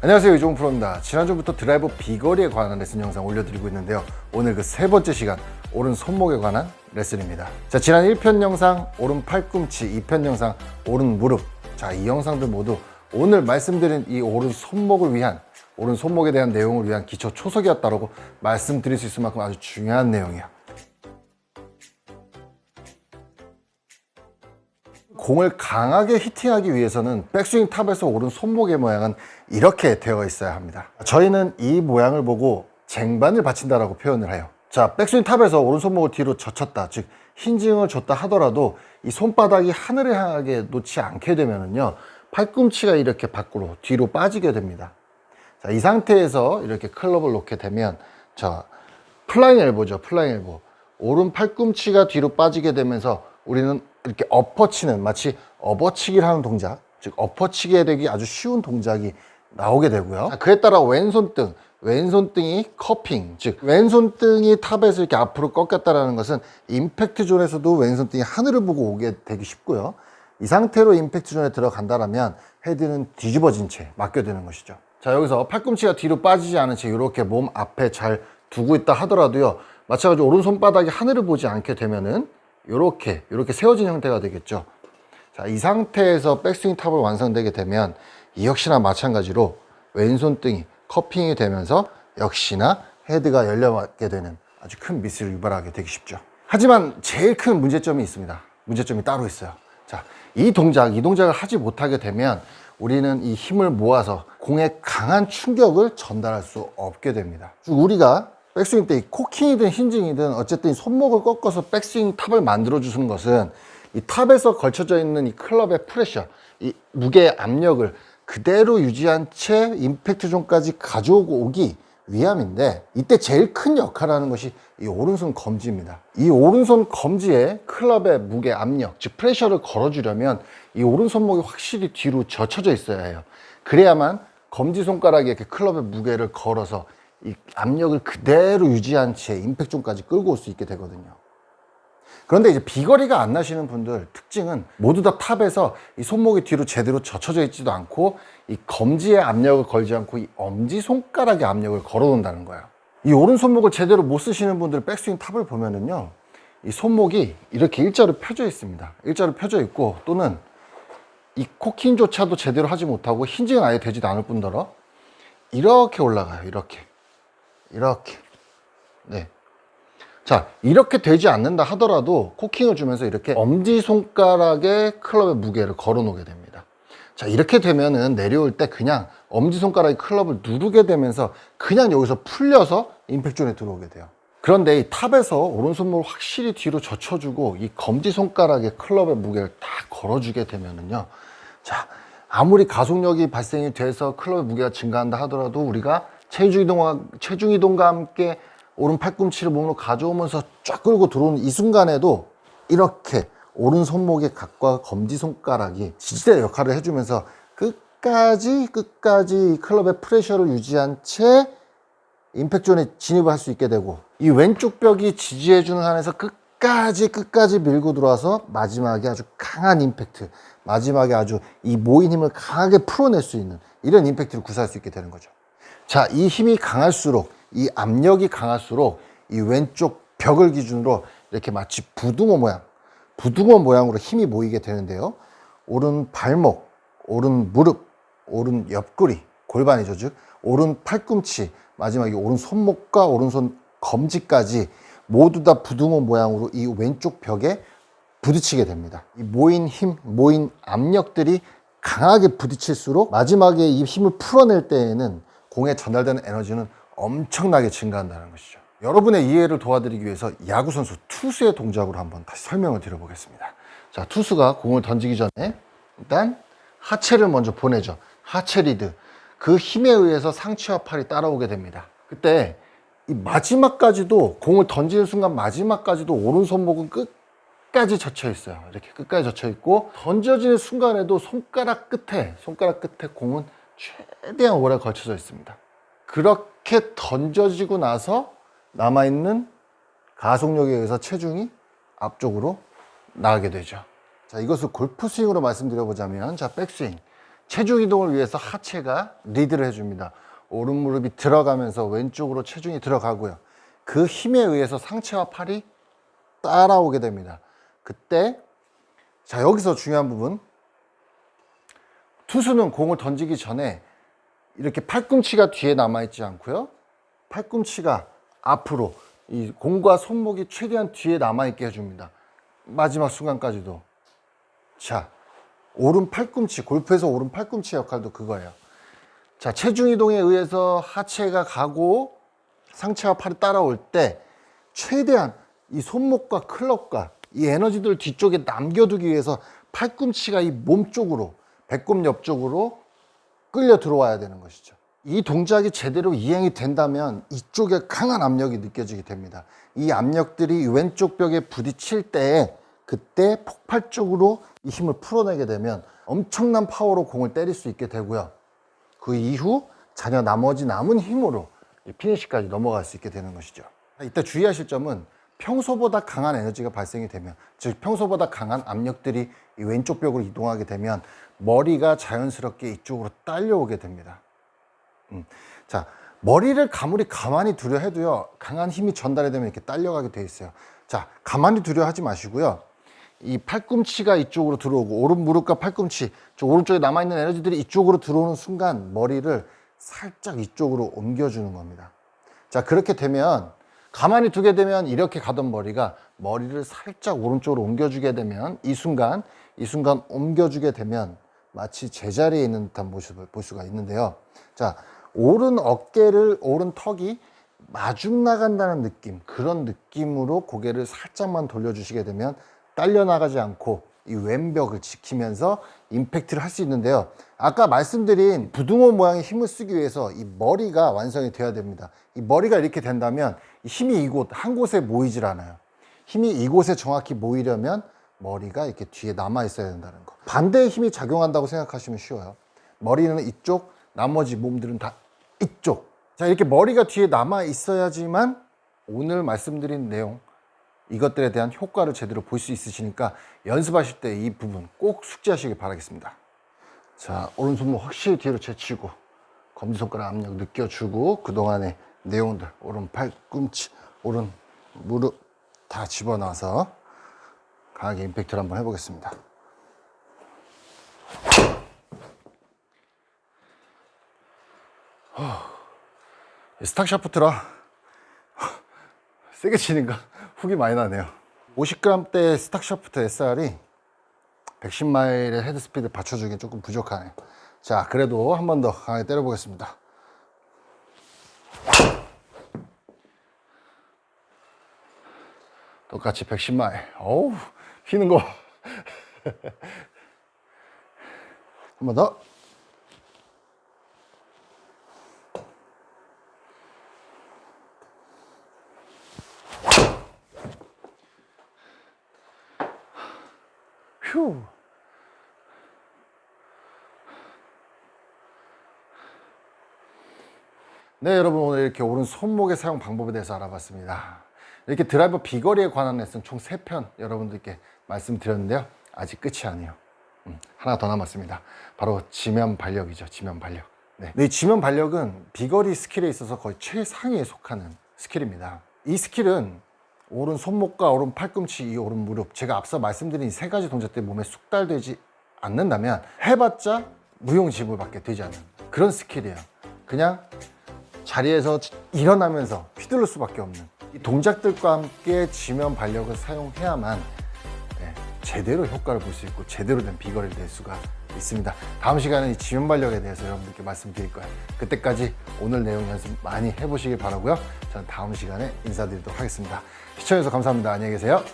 안녕하세요, 이종훈 프로입니다. 지난주부터 드라이버 비거리에 관한 레슨 영상 올려드리고 있는데요. 오늘 그 세 번째 시간, 오른 손목에 관한 레슨입니다. 자, 지난 1편 영상 오른 팔꿈치, 2편 영상 오른 무릎. 자, 이 영상들 모두 오늘 말씀드린 이 오른 손목을 위한, 오른 손목에 대한 내용을 위한 기초 초석이었다고 말씀드릴 수 있을 만큼 아주 중요한 내용이에요. 공을 강하게 히팅하기 위해서는 백스윙 탑에서 오른 손목의 모양은 이렇게 되어 있어야 합니다. 저희는 이 모양을 보고 쟁반을 받친다라고 표현을 해요. 자, 백스윙 탑에서 오른 손목을 뒤로 젖혔다, 즉 힌징을 줬다 하더라도 이 손바닥이 하늘을 향하게 놓지 않게 되면은요, 팔꿈치가 이렇게 밖으로 뒤로 빠지게 됩니다. 자, 이 상태에서 이렇게 클럽을 놓게 되면, 자, 플라잉 엘보죠. 플라잉 엘보. 오른 팔꿈치가 뒤로 빠지게 되면서 우리는 이렇게 엎어치는, 마치 업어치기를 하는 동작, 즉 엎어치게 되기 아주 쉬운 동작이 나오게 되고요. 그에 따라 왼손등이 커핑, 즉 왼손등이 탑에서 이렇게 앞으로 꺾였다는 것은 임팩트 존에서도 왼손등이 하늘을 보고 오게 되기 쉽고요. 이 상태로 임팩트 존에 들어간다면 헤드는 뒤집어진 채 맡겨두는 것이죠. 자, 여기서 팔꿈치가 뒤로 빠지지 않은 채 이렇게 몸 앞에 잘 두고 있다 하더라도요, 마찬가지로 오른손바닥이 하늘을 보지 않게 되면은 이렇게 세워진 형태가 되겠죠. 자, 이 상태에서 백스윙 탑을 완성되게 되면 이 역시나 마찬가지로 왼손등이 커핑이 되면서 역시나 헤드가 열려맞게 되는 아주 큰 미스를 유발하게 되기 쉽죠. 하지만 제일 큰 문제점이 있습니다. 문제점이 따로 있어요. 자, 이 동작을 하지 못하게 되면 우리는 이 힘을 모아서 공에 강한 충격을 전달할 수 없게 됩니다. 즉 우리가 백스윙 때 코킹이든 힌징이든 어쨌든 손목을 꺾어서 백스윙 탑을 만들어 주는 것은 이 탑에서 걸쳐져 있는 이 클럽의 프레셔, 이 무게의 압력을 그대로 유지한 채 임팩트 존까지 가져오고 오기 위함인데, 이때 제일 큰 역할을 하는 것이 이 오른손 검지입니다. 이 오른손 검지에 클럽의 무게 압력, 즉 프레셔를 걸어주려면 이 오른손목이 확실히 뒤로 젖혀져 있어야 해요. 그래야만 검지손가락에 이렇게 클럽의 무게를 걸어서 이 압력을 그대로 유지한 채 임팩트 존까지 끌고 올 수 있게 되거든요. 그런데 이제 비거리가 안 나시는 분들 특징은 모두 다 탑에서 이 손목이 뒤로 제대로 젖혀져 있지도 않고 이 검지에 압력을 걸지 않고 이 엄지손가락에 압력을 걸어 놓는다는 거예요. 이 오른손목을 제대로 못 쓰시는 분들 백스윙 탑을 보면은요, 이 손목이 이렇게 일자로 펴져 있습니다. 일자로 펴져 있고, 또는 이 코킹조차도 제대로 하지 못하고 힌징은 아예 되지도 않을 뿐더러 이렇게 올라가요. 이렇게. 네. 자, 이렇게 되지 않는다 하더라도 코킹을 주면서 이렇게 엄지손가락에 클럽의 무게를 걸어 놓게 됩니다. 자, 이렇게 되면은 내려올 때 그냥 엄지손가락에 클럽을 누르게 되면서 그냥 여기서 풀려서 임팩트 존에 들어오게 돼요. 그런데 이 탑에서 오른손목을 확실히 뒤로 젖혀주고 이 검지손가락에 클럽의 무게를 딱 걸어주게 되면은요, 자, 아무리 가속력이 발생이 돼서 클럽의 무게가 증가한다 하더라도 우리가 체중 이동과 함께 오른 팔꿈치를 몸으로 가져오면서 쫙 끌고 들어오는 이 순간에도 이렇게 오른손목의 각과 검지손가락이 지지대 역할을 해주면서 끝까지 클럽의 프레셔를 유지한 채 임팩트 존에 진입을 할 수 있게 되고, 이 왼쪽 벽이 지지해주는 한에서 끝까지 밀고 들어와서 마지막에 아주 강한 임팩트, 마지막에 아주 이 모인 힘을 강하게 풀어낼 수 있는 이런 임팩트를 구사할 수 있게 되는 거죠. 자, 이 힘이 강할수록, 이 압력이 강할수록 이 왼쪽 벽을 기준으로 이렇게 마치 부등호 모양으로 힘이 모이게 되는데요. 오른 발목, 오른 무릎, 오른 옆구리, 골반이죠. 즉 오른 팔꿈치, 마지막에 오른 손목과 오른손 검지까지 모두 다 부등호 모양으로 이 왼쪽 벽에 부딪히게 됩니다. 이 모인 힘, 모인 압력들이 강하게 부딪힐수록 마지막에 이 힘을 풀어낼 때에는 공에 전달되는 에너지는 엄청나게 증가한다는 것이죠. 여러분의 이해를 도와드리기 위해서 야구선수 투수의 동작으로 한번 다시 설명을 드려보겠습니다. 자, 투수가 공을 던지기 전에 일단 하체를 먼저 보내죠. 하체 리드. 그 힘에 의해서 상체와 팔이 따라오게 됩니다. 그때 이 마지막까지도, 공을 던지는 순간 마지막까지도 오른손목은 끝까지 젖혀 있어요. 이렇게 끝까지 젖혀 있고, 던져지는 순간에도 손가락 끝에 공은 최대한 오래 걸쳐져 있습니다. 그렇게 던져지고 나서 남아있는 가속력에 의해서 체중이 앞쪽으로 나가게 되죠. 자, 이것을 골프 스윙으로 말씀드려보자면, 자, 백스윙. 체중 이동을 위해서 하체가 리드를 해줍니다. 오른 무릎이 들어가면서 왼쪽으로 체중이 들어가고요. 그 힘에 의해서 상체와 팔이 따라오게 됩니다. 그때 자, 여기서 중요한 부분, 투수는 공을 던지기 전에 이렇게 팔꿈치가 뒤에 남아있지 않고요, 팔꿈치가 앞으로, 이 공과 손목이 최대한 뒤에 남아있게 해줍니다. 마지막 순간까지도. 자, 오른 팔꿈치, 골프에서 오른 팔꿈치 역할도 그거예요. 자, 체중 이동에 의해서 하체가 가고 상체와 팔이 따라올 때 최대한 이 손목과 클럽과 이 에너지들을 뒤쪽에 남겨두기 위해서 팔꿈치가 이 몸 쪽으로, 배꼽 옆쪽으로 끌려 들어와야 되는 것이죠. 이 동작이 제대로 이행이 된다면 이쪽에 강한 압력이 느껴지게 됩니다. 이 압력들이 왼쪽 벽에 부딪힐 때 그때 폭발적으로 이 힘을 풀어내게 되면 엄청난 파워로 공을 때릴 수 있게 되고요. 그 이후 자녀 나머지 남은 힘으로 피니시까지 넘어갈 수 있게 되는 것이죠. 이때 주의하실 점은 평소보다 강한 에너지가 발생이 되면, 즉 평소보다 강한 압력들이 이 왼쪽 벽으로 이동하게 되면 머리가 자연스럽게 이쪽으로 딸려오게 됩니다. 자, 머리를 가만히 두려 해도요, 강한 힘이 전달이 되면 이렇게 딸려가게 돼 있어요. 자, 가만히 두려 하지 마시고요, 이 팔꿈치가 이쪽으로 들어오고 오른 무릎과 팔꿈치, 저 오른쪽에 남아있는 에너지들이 이쪽으로 들어오는 순간 머리를 살짝 이쪽으로 옮겨주는 겁니다. 자, 그렇게 되면, 가만히 두게 되면 이렇게 가던 머리를 살짝 오른쪽으로 옮겨주게 되면 이 순간 옮겨주게 되면 마치 제자리에 있는 듯한 모습을 볼 수가 있는데요. 자, 오른 턱이 마중 나간다는 느낌, 그런 느낌으로 고개를 살짝만 돌려주시게 되면 딸려 나가지 않고 이 왼벽을 지키면서 임팩트를 할 수 있는데요. 아까 말씀드린 부등호 모양의 힘을 쓰기 위해서 이 머리가 완성이 돼야 됩니다. 이 머리가 이렇게 된다면 힘이 이곳 한 곳에 모이질 않아요. 힘이 이곳에 정확히 모이려면 머리가 이렇게 뒤에 남아 있어야 된다는 거. 반대의 힘이 작용한다고 생각하시면 쉬워요. 머리는 이쪽, 나머지 몸들은 다 이쪽. 자, 이렇게 머리가 뒤에 남아 있어야지만 오늘 말씀드린 내용, 이것들에 대한 효과를 제대로 볼 수 있으시니까 연습하실 때 이 부분 꼭 숙지하시길 바라겠습니다. 자, 오른손목 확실히 뒤로 제치고 검지손가락 압력 느껴주고 그동안의 내용들, 오른 팔꿈치, 오른 무릎 다 집어넣어서 강하게 임팩트를 한번 해보겠습니다. 스탁 샤프트라 세게 치니까 훅이 많이 나네요. 50g대 스탁 샤프트 SR이 110마일의 헤드 스피드 받쳐주기엔 조금 부족하네요. 자, 그래도 한 번 더 강하게 때려보겠습니다. 똑같이 110마일. 어우, 휘는 거. 한 번 더. 휴. 네, 여러분, 오늘 이렇게 오른 손목의 사용 방법에 대해서 알아봤습니다. 이렇게 드라이버 비거리에 관한 레슨 총 3편 여러분들께 말씀드렸는데요. 아직 끝이 아니에요. 하나 더 남았습니다. 바로 지면 발력이죠. 지면 발력. 네. 이 지면 발력은 비거리 스킬에 있어서 거의 최상위에 속하는 스킬입니다. 이 스킬은 오른 손목과 오른 팔꿈치, 이 오른 무릎, 제가 앞서 말씀드린 이 3가지 동작들이 몸에 숙달되지 않는다면 해봤자 무용지물밖에 되지 않는 그런 스킬이에요. 그냥 자리에서 일어나면서 휘둘릴 수밖에 없는 이 동작들과 함께 지면 발력을 사용해야만 제대로 효과를 볼 수 있고 제대로 된 비거리를 낼 수가 있습니다. 다음 시간에 이 지면 발력에 대해서 여러분들께 말씀드릴 거예요. 그때까지 오늘 내용 연습 많이 해보시길 바라고요. 저는 다음 시간에 인사드리도록 하겠습니다. 시청해주셔서 감사합니다. 안녕히 계세요.